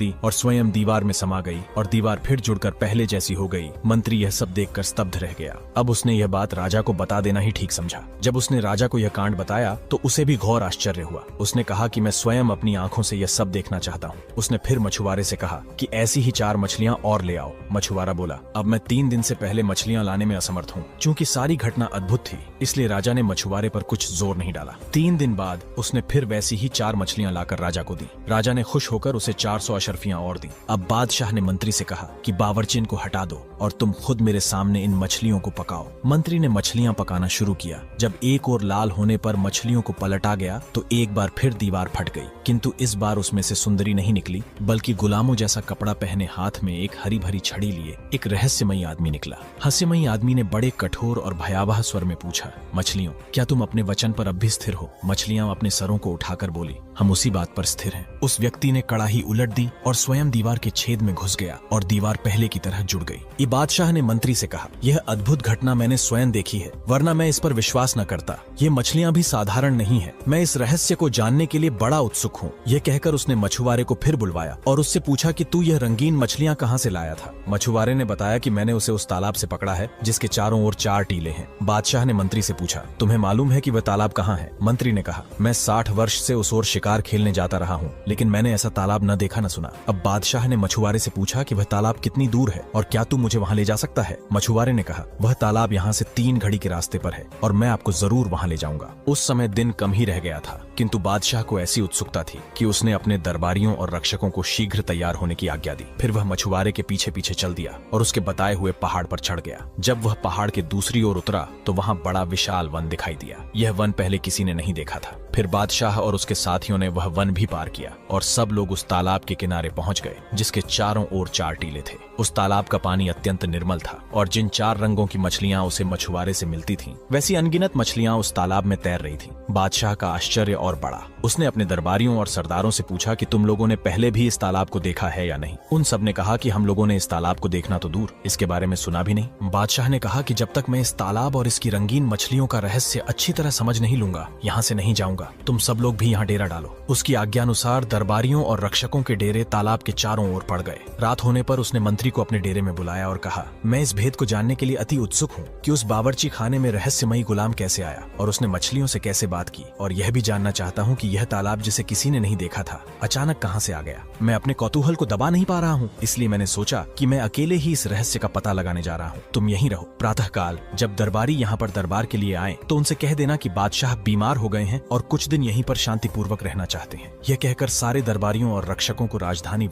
दी और स्वयं दीवार में समा गई और दीवार फिर जुड़कर पहले जैसी हो गई। मंत्री यह सब देखकर स्तब्ध रह गया। अब उसने यह बात राजा को बता देना ही ठीक समझा। जब उसने राजा को यह कांड बताया तो उसे भी घोर आश्चर्य हुआ। उसने कहा कि मैं स्वयं अपनी आंखों से यह सब देखना चाहता हूँ। उसने फिर मछुआरे से कहा कि ऐसी ही 4 मछलियां और ले आओ। मछुआरा बोला, अब मैं 3 दिन से पहले मछलियां लाने में असमर्थ हूँ। चूंकि सारी घटना अद्भुत थी, इसलिए राजा ने मछुआरे पर कुछ जोर नहीं डाला। 3 दिन बाद उसने फिर वैसी ही 4 मछलियां लाकर राजा को दी। राजा ने खुश होकर उसे 400 अशर्फियां और दी। अब बादशाह ने मंत्री से कहा कि बावर्चिन को हटा दो और तुम खुद मेरे सामने इन मछलियों को पकाओ। मंत्री ने मछलियां पकाना शुरू किया। जब एक और लाल होने पर मछलियों को पलटा गया तो एक बार फिर दीवार फट गई, किंतु इस बार उसमें से सुंदरी नहीं निकली, बल्कि गुलामों जैसा कपड़ा पहने हाथ में एक हरी भरी छड़ी लिए एक रहस्यमयी आदमी निकला। रहस्यमयी आदमी ने बड़े कठोर और भयावह स्वर में पूछा, मछलियों, क्या तुम अपने वचन पर अब भी स्थिर हो? मछलियां अपने सरों को उठाकर बोली, हम उसी बात पर स्थिर हैं। उस व्यक्ति ने कड़ाही उलट दी और स्वयं दीवार के छेद में घुस गया और दीवार पहले की तरह जुड़ गई। ये बादशाह ने मंत्री से कहा, यह अद्भुत घटना मैंने स्वयं देखी है, वरना मैं इस पर विश्वास न करता। ये मछलियां भी साधारण नहीं है। मैं इस रहस्य को जानने के लिए बड़ा उत्सुक हूँ। यह कहकर उसने मछुआरे को फिर बुलवाया और उससे पूछा कि तू यह रंगीन मछलियां कहाँ से लाया था? मछुआरे ने बताया कि मैंने उसे उस तालाब से पकड़ा है जिसके चारों ओर 4 टीले हैं। बादशाह ने मंत्री से पूछा, तुम्हें मालूम है कि वह तालाब कहाँ है? मंत्री ने कहा, मैं 60 वर्ष से उस ओर शिकार खेलने जाता रहा हूँ, लेकिन मैंने ऐसा तालाब न देखा न सुना। अब बादशाह ने मछुआरे से पूछा कि वह तालाब कितनी दूर है और क्या तू मुझे वहाँ ले जा सकता है? मछुआरे ने कहा, वह तालाब यहाँ से 3 घड़ी के रास्ते पर है और मैं आपको जरूर वहाँ ले जाऊंगा। उस समय दिन कम ही रह गया था, किंतु बादशाह को ऐसी उत्सुकता थी कि उसने अपने दरबारियों और रक्षकों को शीघ्र तैयार होने की आज्ञा दी। फिर वह मछुआरे के पीछे पीछे चल दिया और उसके बताए हुए पहाड़ पर चढ़ गया। जब वह पहाड़ के दूसरी ओर उतरा तो वहाँ बड़ा विशाल वन दिखाई दिया। यह वन पहले किसी ने नहीं देखा था। फिर बादशाह और उसके साथियों ने वह वन भी पार किया और सब लोग उस तालाब के किनारे पहुंच गए जिसके चारों ओर 4 टीले थे। उस तालाब का पानी अत्यंत निर्मल था और जिन 4 रंगों की मछलियां उसे मछुआरे से मिलती थीं, वैसी अनगिनत मछलियां उस तालाब में तैर रही थीं। बादशाह का आश्चर्य और बढ़ा। उसने अपने दरबारियों और सरदारों से पूछा कि तुम लोगों ने पहले भी इस तालाब को देखा है या नहीं? उन सब ने कहा कि हम लोगों ने इस तालाब को देखना तो दूर, इसके बारे में सुना भी नहीं। बादशाह ने कहा कि जब तक मैं इस तालाब और इसकी रंगीन मछलियों का रहस्य अच्छी तरह समझ नहीं लूंगा, यहाँ से नहीं जाऊंगा। तुम सब लोग भी यहाँ डेरा डालो। उसकी आज्ञानुसार दरबारियों और रक्षकों के डेरे तालाब के चारों ओर पड़ गए। रात होने पर उसने मंत्री को अपने डेरे में बुलाया और कहा, मैं इस भेद को जानने के लिए अति उत्सुक हूँ कि उस बावर्ची खाने में रहस्यमयी गुलाम कैसे आया और उसने मछलियों से कैसे बात की, और यह भी जानना चाहता हूँ कि यह तालाब जिसे किसी ने नहीं देखा था अचानक कहाँ से आ गया। मैं अपने कौतूहल को दबा नहीं पा रहा हूँ, इसलिए मैंने सोचा कि मैं अकेले ही इस रहस्य का पता लगाने जा रहा हूँ। तुम यहीं रहो। प्रातःकाल जब दरबारी यहाँ पर दरबार के लिए आए तो उनसे कह देना कि बादशाह बीमार हो गए हैं और कुछ दिन यहीं पर शांतिपूर्वक रहना चाहते हैं। यह कहकर सारे दरबारियों और रक्षकों को राजधानी